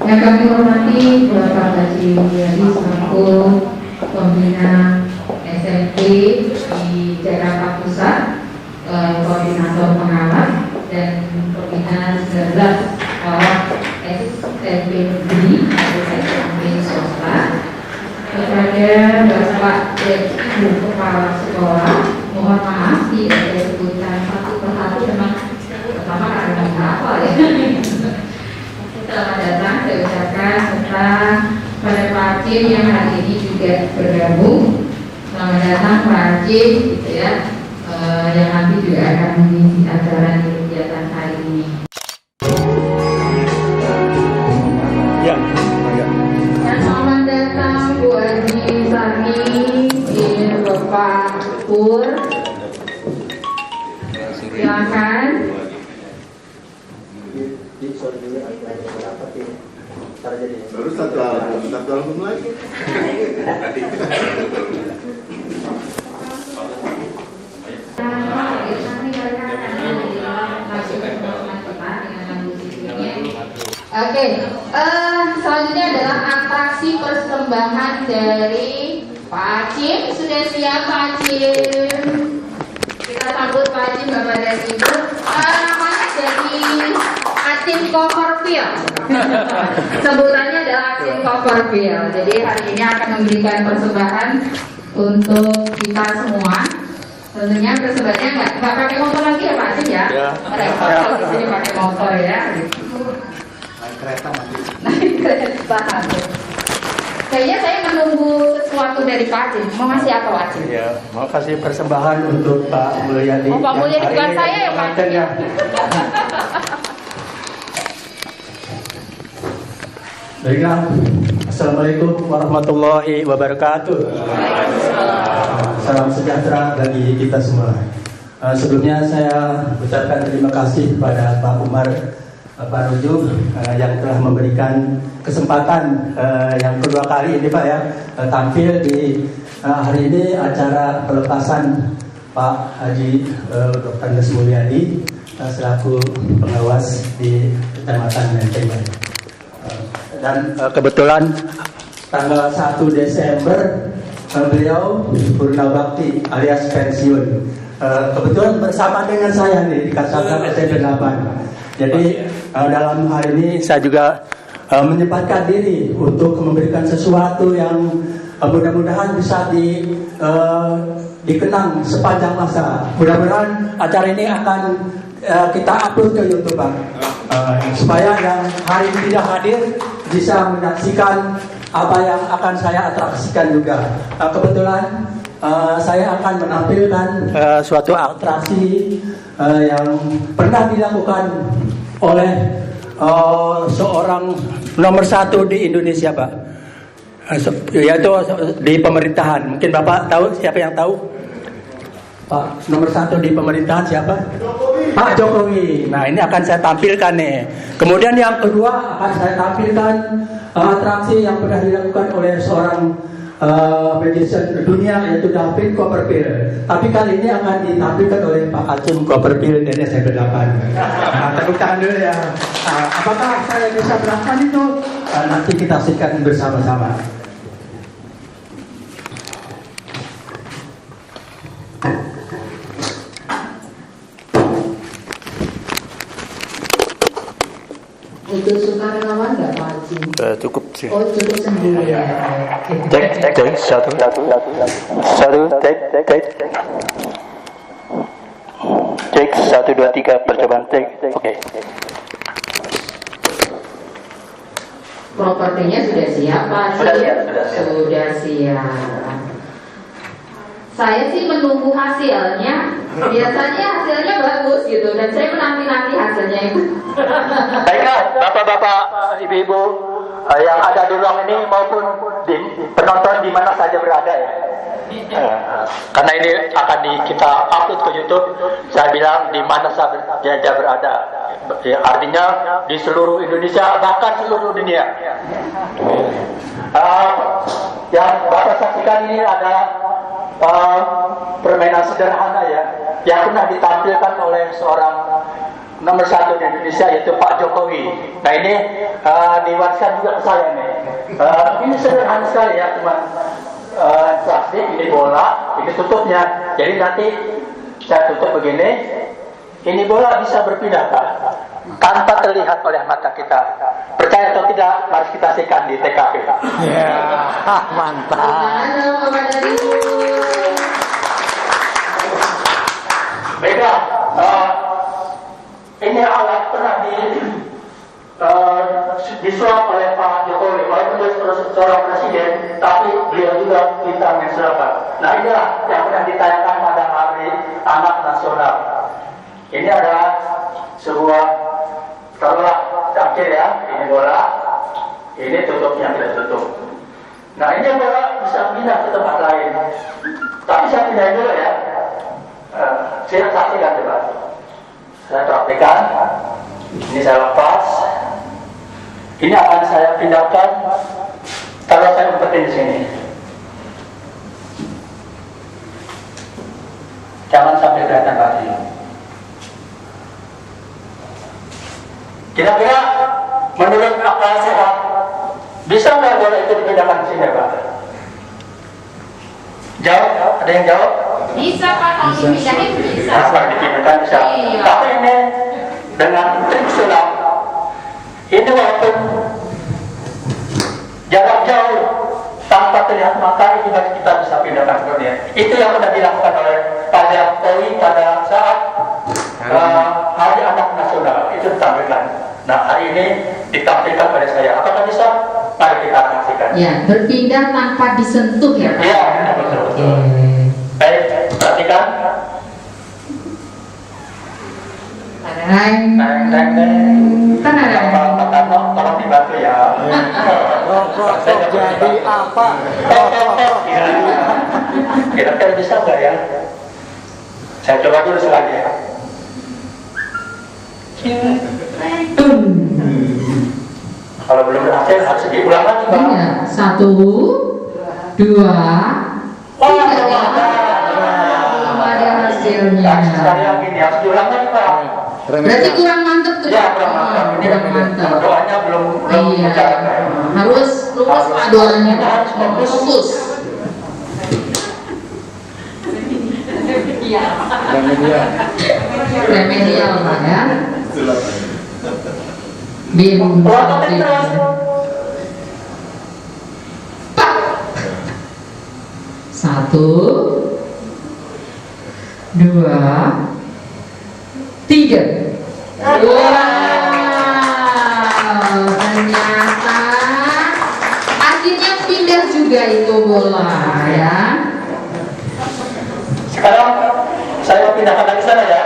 Yang kami hormati Bapak Haji Mulyadi selaku Pembina SMP di Jakarta Pusat, Koordinator Pengawas dan Pembina 19 sekolah SMP negeri atau SMP swasta, kepada Bapak dan Ibu Kepala Sekolah, mohon maaf tidak ada sebutan satu persatu, memang pertama karena apa ya. Selamat datang, saya ucapkan serta pada Pak Hakim yang hari ini juga bergabung. Selamat datang Pak Hakim, gitu ya, yang nanti juga akan mengisi acara di kegiatan hari ini. Ya. Dan selamat datang Bu Haji Sani, Bapak Pur. Silakan. Baru satu album lagi. Oke, selanjutnya adalah atraksi persembahan dari Pak Hakim. Sudah siap Pak Hakim? Kita sambut Pak Hakim, Bapak dan Ibu. Namanya dari Hakim Coverfield. Sebutannya adalah Hakim Coverfield. Jadi hari ini akan memberikan persembahan untuk kita semua. Tentunya persembahannya nggak pakai motor lagi ya Pak Hakim ya? Repot kalau di sini pakai motor ya. Kereta nanti. Naik kereta. Kayaknya saya menunggu sesuatu dari Pak Hakim. Mau ngasih apa Pak Hakim? Ya, mau kasih persembahan untuk Pak Mulyadi. Oh, Pak Mulyadi bukan saya ya Pak Hakim ya? Baiklah, Assalamualaikum warahmatullahi wabarakatuh. Salam sejahtera bagi kita semua. Sebelumnya saya ucapkan terima kasih kepada Pak Umar Pak Rujuk yang telah memberikan kesempatan yang kedua kali ini Pak ya, tampil di hari ini acara pelepasan Pak Haji Dr. Andes Mulyadi selaku pengawas di Kecamatan Menteng. Dan kebetulan tanggal 1 Desember beliau purna bakti alias pensiun. Kebetulan bersama dengan saya nih di Kasablanca SMP 8. Jadi dalam hal ini saya juga menyempatkan diri untuk memberikan sesuatu yang mudah-mudahan bisa dikenang sepanjang masa. Mudah-mudahan acara ini akan kita upload ke YouTube Pak, supaya yang hari ini tidak hadir bisa menyaksikan apa yang akan saya atraksikan juga. Kebetulan saya akan menampilkan suatu atraksi yang pernah dilakukan oleh seorang nomor 1 di Indonesia Pak, yaitu di pemerintahan. Mungkin Bapak tahu siapa yang tahu? Pak nomor 1 di pemerintahan siapa? Pak Jokowi. Nah ini akan saya tampilkan nih. Kemudian yang kedua akan saya tampilkan atraksi yang pernah dilakukan oleh seorang magician dunia, yaitu David Copperfield. Tapi kali ini akan ditampilkan oleh Pak Hakim Copperfield dari SMP 8. Nah, tepuk tangan dulu ya. Apakah saya bisa melakukan itu? Nanti kita saksikan bersama-sama. Untuk sukarelawan nggak Pak Haji? Cukup sih. Oh cukup sendiri ya. Cek satu, cek 1 2 3 percobaan cek. Oke. Propertinya sudah siap, Pak Haji? Sudah siap, sudah siap. Sudah siap. Saya sih menunggu hasilnya. Biasanya hasilnya bagus gitu, dan saya menanti-nanti hasilnya itu. Baiklah, bapak-bapak, ibu-ibu yang ada di ruang ini maupun di penonton di mana saja berada ya. Karena ini akan kita upload ke YouTube. Saya bilang di mana saja berada. Ya, artinya di seluruh Indonesia, bahkan seluruh dunia. Yang bapak saksikan ini adalah permainan sederhana ya, yang pernah ditampilkan oleh seorang nomor 1 di Indonesia, yaitu Pak Jokowi. Nah ini diwariskan juga ke saya nih. Ini sederhana sekali ya, cuma plastik, ini bola, ini tutupnya. Jadi nanti saya tutup begini, ini bola bisa berpindah Pak, tanpa terlihat oleh mata kita. Percaya atau tidak, mari kita saksikan di TKP. Ya, mantap. Halo, Bapak dan Ibu. Baiklah, ini alat pernah disuap oleh Pak Jokowi, walaupun seorang presiden, tapi beliau juga bintang yang serapat. Nah inilah yang pernah ditayangkan pada Hari Anak Nasional. Ini adalah sebuah taruhlah cangkir ya, ini bola, ini tutupnya tidak tutup. Nah ini bola bisa pindah ke tempat lain, tapi saya pindah dulu ya. Saya saksikan coba. Saya praktekkan. Ini saya lepas. Ini akan saya pindahkan. Kalau saya umpetin di sini. Jangan sampai kelihatan lagi. Kira-kira menurut akal sehat, bisa nggak bola itu dipindahkan ke sini, Pak? Jawab? Ada yang jawab? Bisa Pak, kalau dipindahin bisa. Apa dipindahkan bisa? Iya. Tapi ini dengan trik sulap, ini walaupun jarak jauh tanpa terlihat mata, ini kita bisa pindahkan ke dunia. Itu yang sudah dilakukan oleh Pak Jokowi pada saat Hari Anak Nasional. Itu ditampilkan. Nah hari ini ditampilkan pada saya. Apakah bisa? Mari kita saksikan. Ya, berpindah tanpa disentuh ya Pak. Iya, betul. Baik, perhatikan. Pak Tarno, tolong dibantu ya. Jadi apa? Kira-kira bisa nggak ya? Saya coba dulu sekali ya. Kalau belum berhasil harus diulang lagi Pak. Iya, 1, 2, 3. Belum ada hasilnya. Sekali lagi ini harus diulang lagi Pak. Berarti kurang mantep tuh. Ya, kurang mantap. Ini Kurang mantep. doanya belum Iya. berjalan. Harus lurus Pak doanya. Harus Fokus. Remedial Pak ya. Bim. Lototin terus. Pak. 1, 2, 3. Wow, ternyata akhirnya pindah juga itu bola ya. Sekarang saya pindahkan lagi sana ya.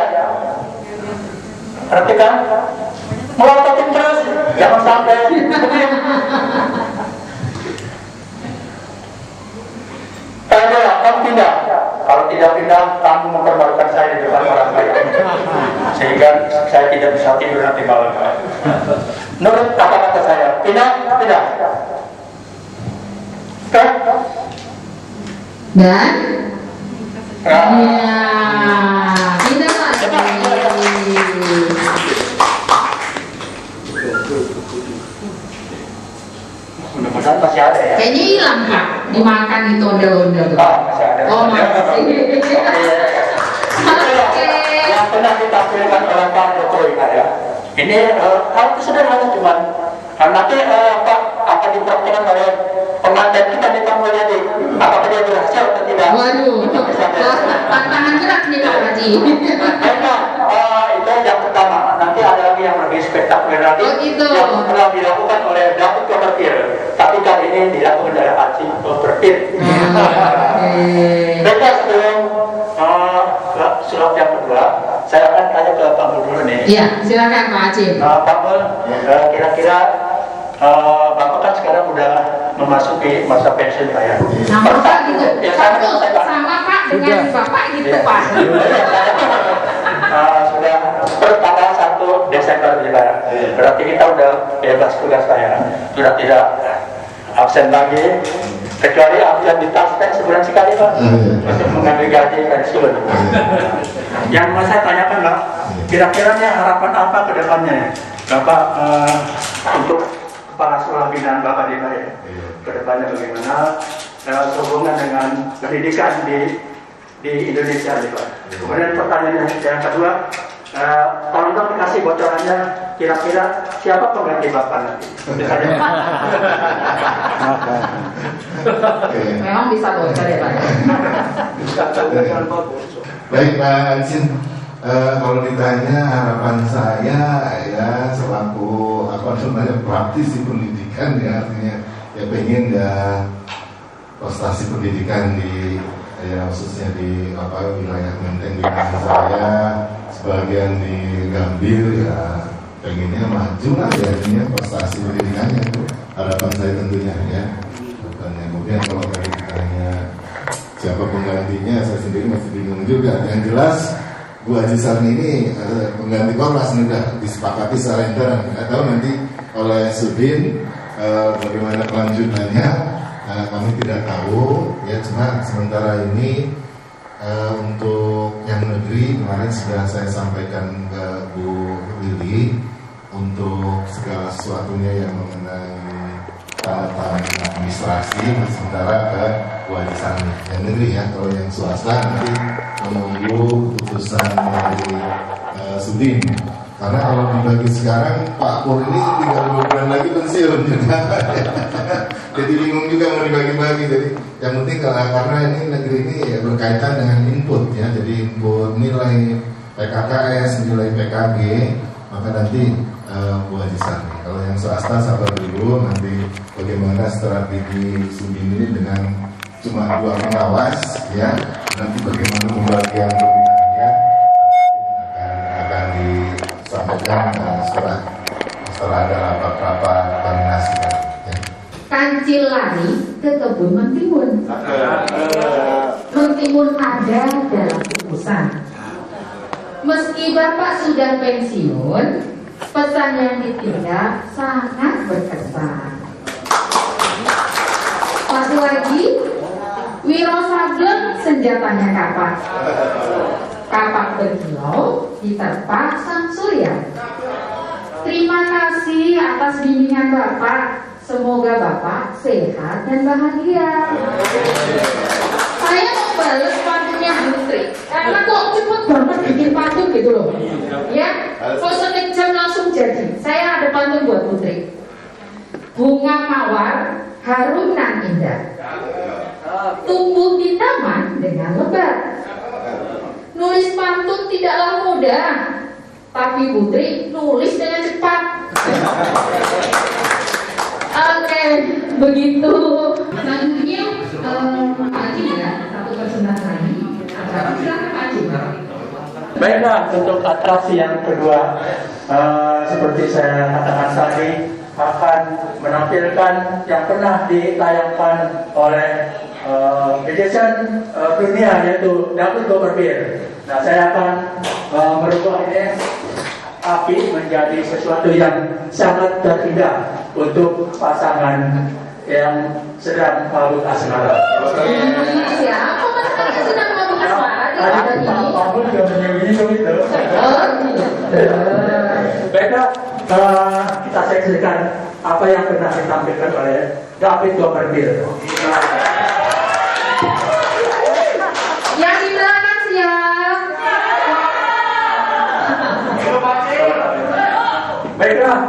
Perhatikan, melototin terus, jangan sampai. Kamu pindah. Kalau tidak pindah, kamu mempermalukan saya di depan orang lain. Sehingga saya tidak bisa tidur nanti malam. Menurut kata-kata saya, pindah. Oke? Dan Nah, ya, pindah lagi. mudah-mudahan masih ada ya. Kayaknya hilang Pak, dimakan itu ondel-ondel. Oh, masih ada. Oh masih. Oke. Yang pernah ditampilkan oleh Pak Jokowi ya. Ini hal itu sederhana cuman nanti akan dipraktikkan oleh pengantin kita di Mulyadi. Apakah dia berhasil atau tidak? Waduh, tantangan berat nih Pak Haji. Itu yang pertama. Nanti ada lagi yang lebih spektakuler lagi Oh, gitu. yang pernah dilakukan oleh David Copperfield, tapi kali ini dilakukan oleh Haji Copperfield. Baiklah, sebelum sulap yang kedua, saya akan tanya ke Pak Mul dulu nih. Iya, silakan Pak Haji. Pak Mul, kira-kira Bapak kan sekarang udah memasuki masa pensiun Pak ya. Sama Pak gitu. Ya, Sama Pak dengan Bapak gitu Pak. Sudah per tanggal 1 Desember Pak. Berarti kita udah bebas tugas Pak ya. Sudah tidak absen lagi. Kecuali absen di taspen sebulan sekali Pak. Untuk mengambil gaji pensiun. Yang mau saya tanyakan Pak, kira-kira harapan apa ke depannya ya? Bapak untuk kepala sekolah binaan Bapak di Pak ya? Ke depannya bagaimana hubungan dengan pendidikan di Indonesia nih Pak. Kemudian pertanyaan yang kedua, tolong dong kasih bocorannya kira-kira siapa pengganti Bapak nanti? Misalnya. Memang bisa bocor ya Pak. Baik Pak Ansin, kalau ditanya harapan saya ya selaku praktis di pendidikan ya, artinya ya pengen ya prestasi pendidikan di ya khususnya di wilayah Menteng di saya, sebagian di Gambir ya pengennya maju lah ya, artinya prestasi pendidikannya itu harapan saya tentunya ya. Kemudian kalau dari ditanya siapa penggantinya, saya sendiri masih bingung juga. Yang jelas Bu Haji Sarni ini pengganti Korlas sudah disepakati secara intern. Nggak tahu nanti oleh Sudin bagaimana kelanjutannya, kami tidak tahu ya. Cuma sementara ini untuk yang negeri kemarin sudah saya sampaikan ke Bu Lili untuk segala sesuatunya yang mengenai tahapan administrasi, sementara ke Bu Haji Sarni yang negeri ya. Kalau yang swasta nanti menunggu keputusan dari Sudin. Karena kalau dibagi sekarang Pak Pur ini tinggal 2 bulan lagi pensiun. Jadi bingung juga mau dibagi-bagi. Jadi yang penting karena ini negeri ini ya berkaitan dengan input ya. Jadi input nilai PKKS, nilai PKG, maka nanti Bu Haji Sarni. Kalau yang swasta sabar dulu, nanti bagaimana strategi Sudin ini dengan cuma 2 pengawas ya. Nanti bagaimana pembagian pembinaannya akan disampaikan setelah ada rapat-rapat koordinasi ya. Kancil lari ke kebun mentimun. Mentimun ada dalam urusan. Meski Bapak sudah pensiun, pesan yang ditinggal sangat berkesan. Satu lagi, Wiro Sableng senjatanya kapak. Kapak berkilau diterpa sang surya. Terima kasih atas bimbingan Bapak. Semoga Bapak sehat dan bahagia. Saya mau balas pantunnya Putri, karena kok cepet banget bikin pantun gitu loh. Ya, kok sekejam langsung jadi. Saya ada pantun buat Putri. Bunga mawar harum nan indah, tumbuh di taman dengan lebat. Nulis pantun tidaklah mudah, tapi Putri nulis dengan cepat. Oke, begitu. Selanjutnya Pak Haji ya, satu presentasi lagi. Silakan Pak Haji. Baiklah, untuk atraksi yang kedua, seperti saya katakan tadi, akan menampilkan yang pernah ditayangkan oleh legend dunia, yaitu David Copperfield. Nah, saya akan merubah ini api menjadi sesuatu yang sangat terindah untuk pasangan yang sedang mabuk asmara. Siapa pasangan yang sedang mabuk asmara di Tadi ini? Pak Pur juga menyebut itu. Baiklah, kita saksikan apa yang pernah ditampilkan oleh David Copperfield. Yang di belakang siap. Baik, Baiklah,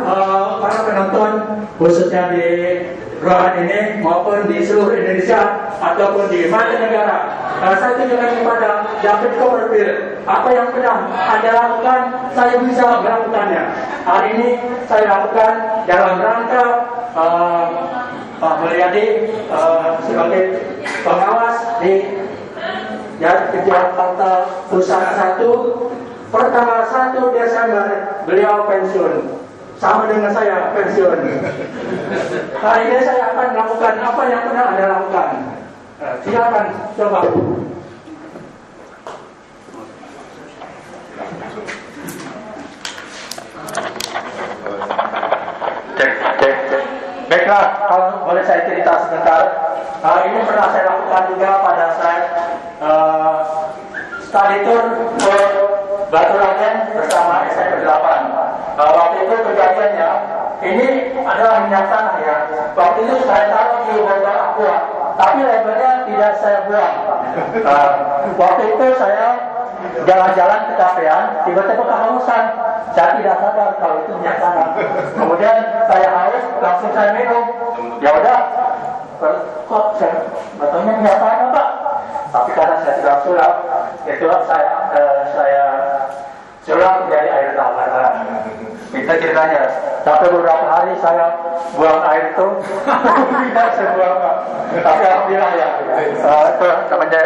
para penonton khususnya di ruangan ini maupun di seluruh Indonesia ataupun di mancanegara, saya tunjukkan kepada David Copperfield apa yang pernah Anda lakukan, saya bisa melakukannya. Hari ini saya lakukan dalam rangka Pak Mulyadi sebagai pengawas di Jakarta Pusat 1. Pertanggal 1 Desember beliau pensiun, sama dengan saya pensiun. Hari ini saya akan melakukan apa yang pernah Anda lakukan. Silakan coba. Cek. Baiklah, kalau boleh saya cerita sebentar. Ini pernah saya lakukan juga pada saat study tour ke Batu Raden bersama SMP 8. Waktu itu kejadiannya, ini adalah minyak tanah ya. Waktu itu saya taruh di botol aqua, tapi labelnya tidak saya buang. Waktu itu saya jalan-jalan ke kafean, tiba-tiba kehausan. Saya tidak sadar kalau itu minyak tanah. Kemudian saya haus, langsung saya minum. Ya udah, kok saya botolnya minyak tanah Pak? Tapi karena saya sudah sulap, itulah saya sulap menjadi air tawar. Minta ceritanya, sampai beberapa hari saya buang air itu tidak sebuang. Tapi alhamdulillah ya, itu namanya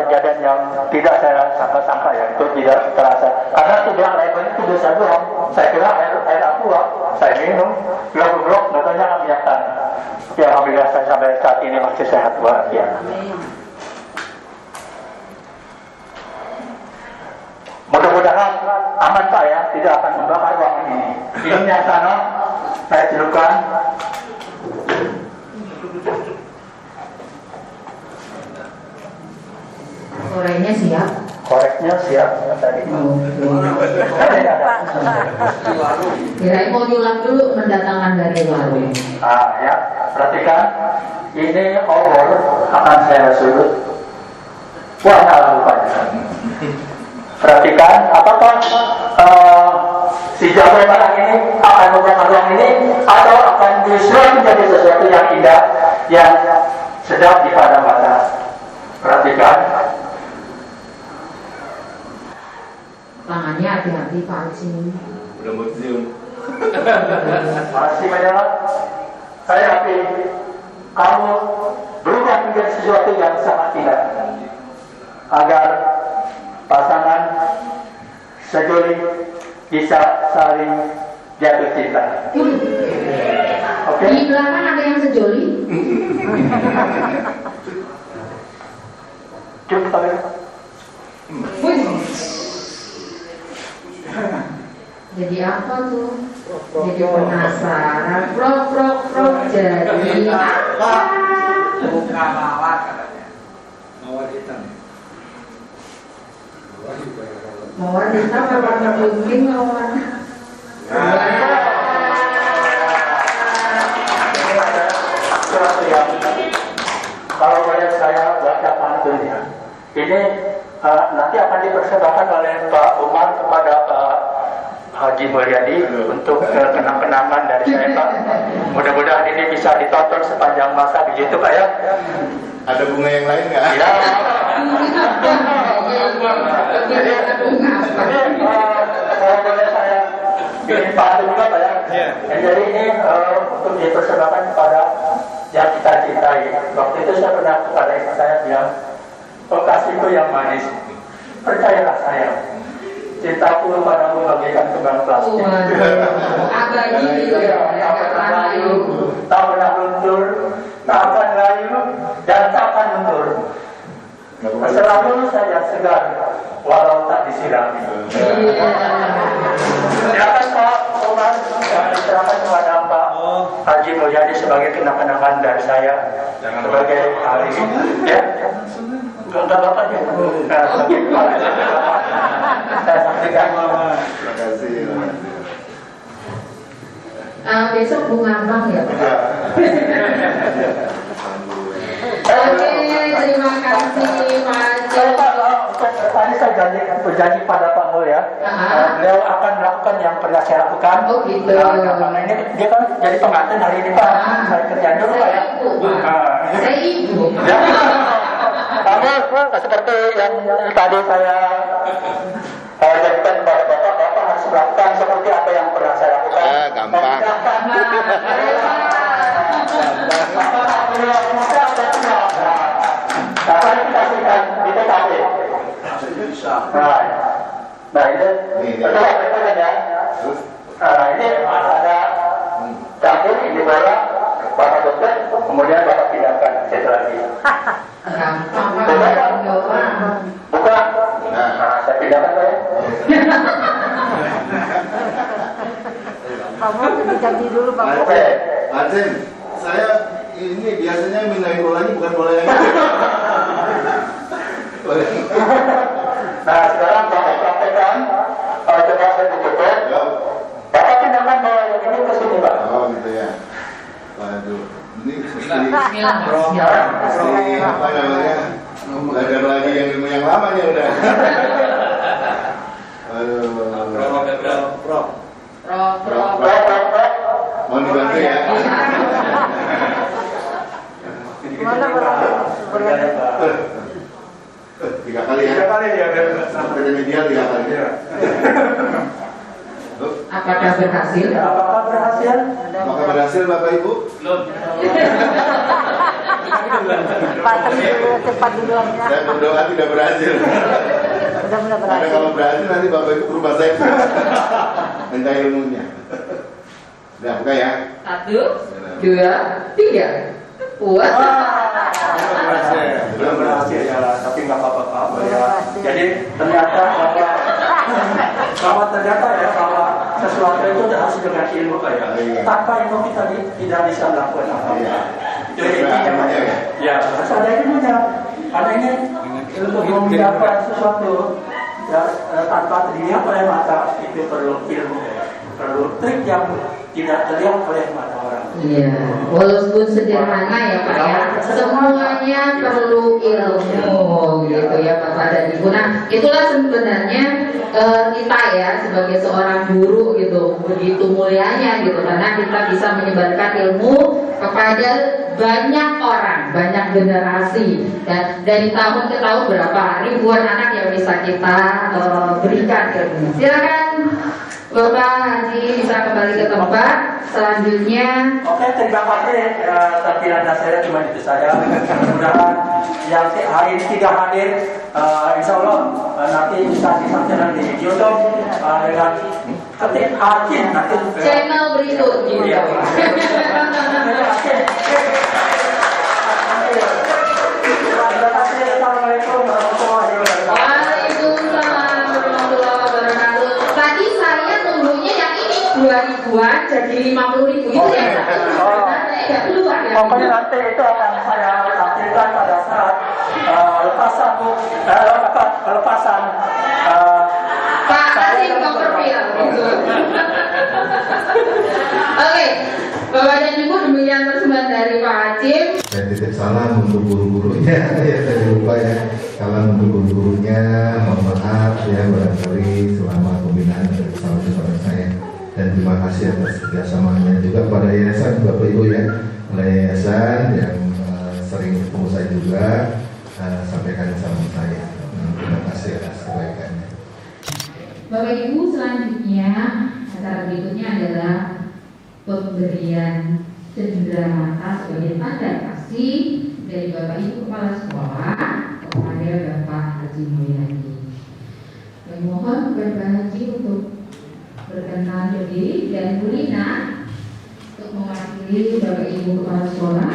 kejadian yang tidak saya sangka-sangka ya, itu tidak terasa. Karena sudah labelnya itu bisa buang, saya kira air aqua, saya minum, blok-blok, katanya minyak tanah. Ya alhamdulillah saya sampai saat ini masih sehat walafiat. Mudah-mudahan aman Pak ya, tidak akan membakar ruangan ini. Ini yang sana saya celupkan. Koreknya siap. Koreknya siap tadi. Kirain mau nyulam dulu mendatangkan dari warung. Ya, perhatikan. Ini obor akan saya sulut. Wah, rupanya. Perhatikan, apakah si jago barang ini akan membakar ruang ini atau akan disulap menjadi sesuatu yang indah, yang sedap di pada mata. Perhatikan. Tangannya hati-hati Pak Haji. Udah mau cium. Masih banyak. Saya yakin kamu berubah menjadi sesuatu yang sangat indah, agar pasangan sejoli bisa saling jatuh cinta. Oke? Di belakang ada yang sejoli. Cukup sampai. Jadi apa tuh? Jadi penasaran. Prok jadi apa? Buka mawar katanya. Mawar hitam. Mawar hitam apa warna kuning mawar? Kalau boleh saya baca pantunnya. Ini nanti akan dipersembahkan oleh Pak Umar kepada Pak Haji Mulyadi untuk kenang-kenangan dari saya Pak. Mudah-mudahan ini bisa ditonton sepanjang masa di YouTube Pak ya. Ada bunga yang lain nggak? Ya. Jadi kalau boleh saya bikin pantun juga Pak ya. Jadi ini untuk dipersembahkan kepada yang kita cintai. Waktu itu saya pernah kepada istri saya bilang, kekasihku yang manis, percayalah saya, cintaku padamu bagaikan kembang plastik. Abadi gitu ya. Tak pernah luntur, tak akan layu, dan tak akan luntur. Selalu saja segar, walau tak disirami. Silakan Pak Umar, diserahkan kepada Pak Haji Mulyadi sebagai kenang-kenangan dari saya sebagai ahli. Ya, enggak bapaknya. Saya sampaikan. Terima kasih. Besok bunga bang ya Pak. Oke, terima kasih Pak Haji. Tadi saya berjanji pada Pak Mul ya, beliau akan melakukan yang pernah saya lakukan. Oh gitu. Karena ini dia kan jadi pengantin hari ini Pak, saya kerjaan dulu Pak ya. Saya ibu. Ya. Tapi seperti yang tadi saya janjikan kepada Bapak harus melakukan seperti apa yang pernah saya lakukan. Gampang. Apa yang kita kasihkan di TKP? Nah ini betul ya. Ini ada campur di bawah Bapak dokter, kemudian Bapak pindahkan situ lagi. Buka. Nah, saya pindahkan ya. Kamu diganti dulu Pak. Oke, Aceh, saya ini biasanya mindahin bolanya bukan bola yang ini. Nah sekarang Bapak praktekkan, coba saya ditutup. Bapak pindahkan bola yang ini ke sini Pak. Oh gitu ya. Waduh, ini mesti apa namanya? Belajar lagi yang ilmu yang lamanya udah. Aduh. Mau dibantu ya? Mana berani? 3 kali ya? 3 kali ya, sampai remedial 3 kali ya. Apakah berhasil? Apakah berhasil? Apakah berhasil Bapak Ibu? Belum. Cepat duluannya. Saya berdoa tidak berhasil. Mudah-mudahan Karena berhasil. kalau berhasil nanti Bapak Ibu berubah saya. Minta ilmunya. Udah buka ya. 1, 2, 3. Wah. Belum berhasil ya, tapi nggak apa-apa ya. Jadi ternyata bahwa ternyata ya bahwa sesuatu itu harus dengan ilmu kayak. Tanpa ilmu kita tidak bisa melakukan apa-apa. Jadi intinya ya harus ada ilmunya. Karena ini ilmu mendapat sesuatu ya, tanpa dilihat oleh mata itu perlu ilmu, perlu trik yang tidak terlihat oleh mata orang. Iya, walaupun sederhana ya Pak ya, semuanya perlu ilmu gitu ya Bapak dan Ibu. Nah, itulah sebenarnya kita ya sebagai seorang guru gitu, begitu mulianya gitu, karena kita bisa menyebarkan ilmu kepada banyak orang, banyak generasi, dan dari tahun ke tahun berapa ribuan anak yang bisa kita berikan ilmu. Silakan Bapak Haji bisa kembali ke tempat. Selanjutnya. Oke, terima kasih. Tampilan saya cuma itu saja. Mudah-mudahan yang hari ini tidak hadir, insya Allah nanti bisa disaksikan di YouTube dengan ketik Aceh nanti. Channel berikut gitu. Iya. Terima kasih. Assalamualaikum warahmatullahi wabarakatuh. Waalaikumsalam warahmatullahi wabarakatuh. Tadi saya tunggunya yang ini 2.000-an jadi 50.000 itu yang nggak keluar ya. Pokoknya nanti itu akan saya tampilkan pada saat lepasan Pak Hasim Koperfil gitu. Oke, Bapak dan Ibu demikian persembahan dari Pak Hasim. Saya titip salam untuk guru-gurunya ya, saya lupa ya. Salam untuk guru-gurunya, mohon maaf ya barangkali selama pembinaan ada kesalahan kepada saya. Dan terima kasih atas kerjasamanya juga pada yayasan Bapak Ibu ya, oleh yayasan yang sering ketemu saya juga, sampaikan salam saya. Terima kasih atas kebaikannya. Bapak Ibu, selanjutnya acara berikutnya adalah pemberian cenderamata sebagai tanda kasih dari Bapak Ibu Kepala Sekolah kepada Bapak Haji Mulyadi. Kami mohon kepada Pak Haji untuk berkenan berdiri dan Bu Lina untuk mewakili Bapak Ibu Kepala Sekolah.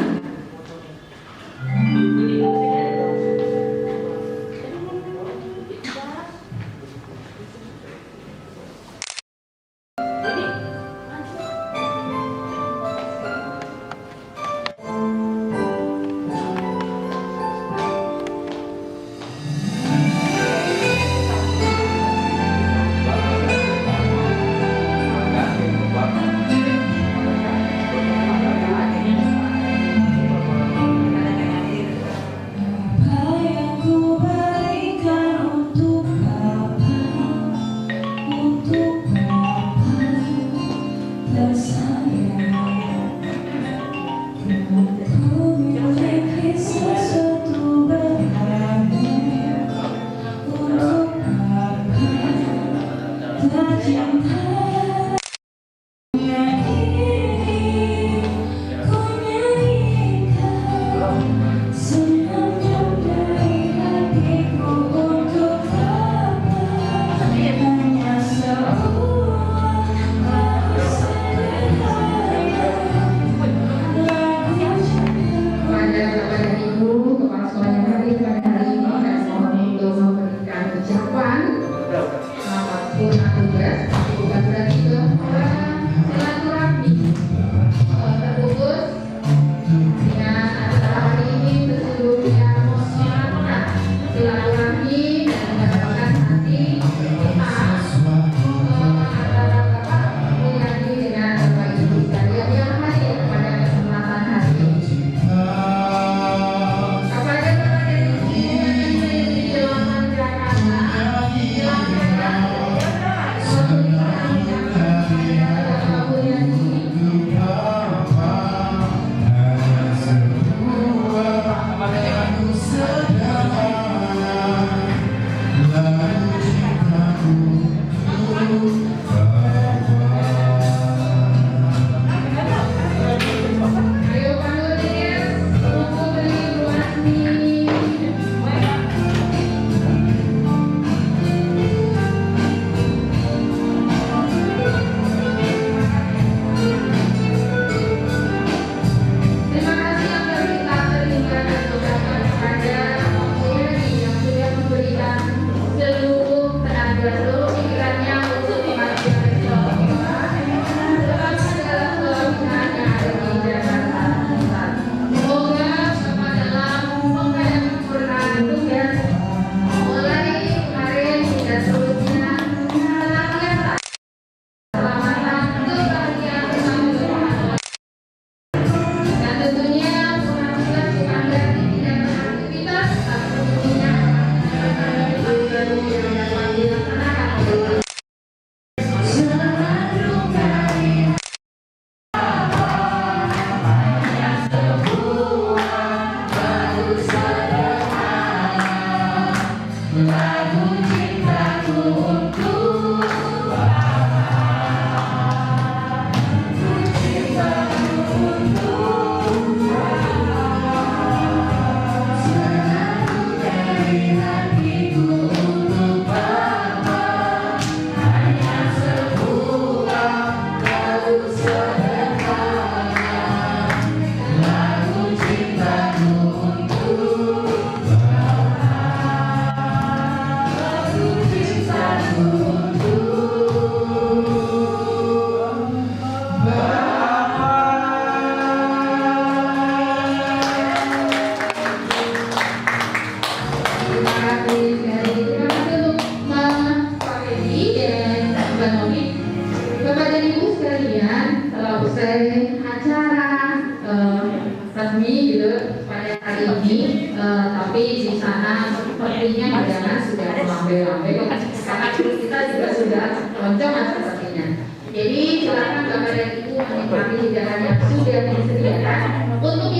Jadi silakan Bapak dan Ibu menikmati hidangan yang sudah disediakan. Untuk